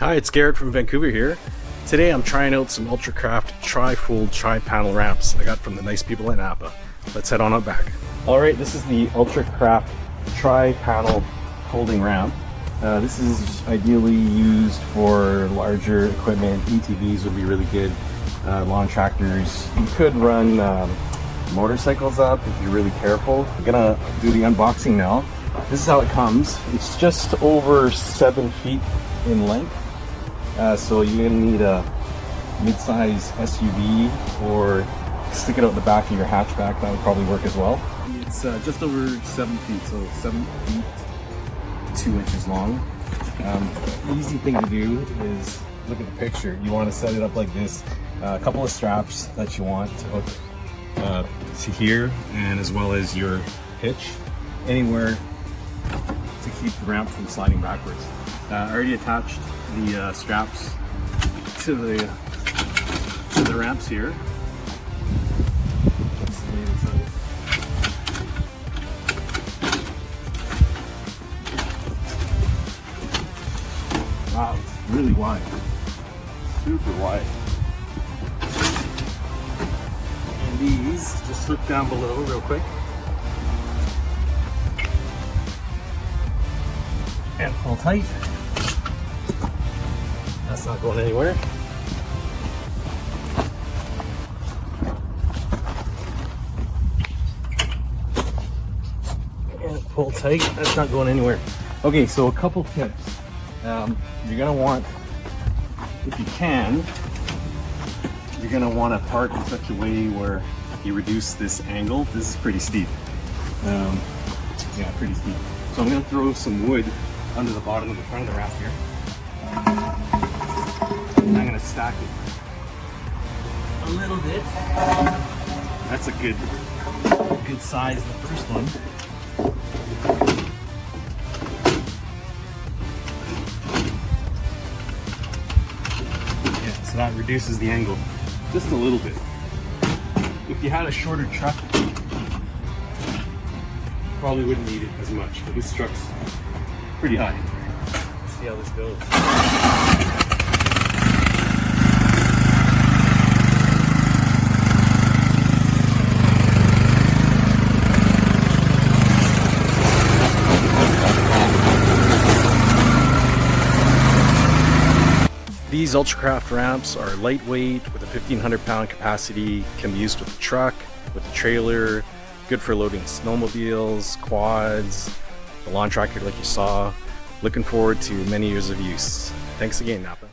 Hi, it's Garrett from Vancouver here. Today I'm trying out some Ultracraft tri-fold tri-panel ramps I got from the nice people at NAPA. Let's head on up back. Alright, this is the Ultracraft tri-panel folding ramp. This is ideally used for larger equipment. ATVs would be really good, lawn tractors. You could run motorcycles up if you're really careful. I'm gonna do the unboxing now. This is how it comes. It's just over 7 feet in length. So you're gonna need a mid-size SUV or stick it out the back of your hatchback. That would probably work as well. It's just over 7 feet, so 7 feet 2 inches long. Easy thing to do is look at the picture. You want to set it up like this. A couple of straps that you want to hook to here, and as well as your hitch anywhere to keep the ramp from sliding backwards. I already attached the straps to the ramps here. Wow, it's really wide, super wide. And these just slip down below real quick. And pull tight. That's not going anywhere. And pull tight. That's not going anywhere. Okay, so a couple tips. You're gonna want, if you can, you're gonna want to park in such a way where you reduce this angle. This is pretty steep. Yeah, pretty steep. So I'm gonna throw some wood under the bottom of the front of the raft here. And I'm gonna stack it a little bit. That's a good size, the first one. Yeah, so that reduces the angle just a little bit. If you had a shorter truck, probably wouldn't need it as much, but this truck's pretty high. Let's see how this goes. These Ultracraft ramps are lightweight with a 1,500-pound capacity, can be used with a truck, with a trailer, good for loading snowmobiles, quads, the lawn tractor like you saw. Looking forward to many years of use. Thanks again, NAPA.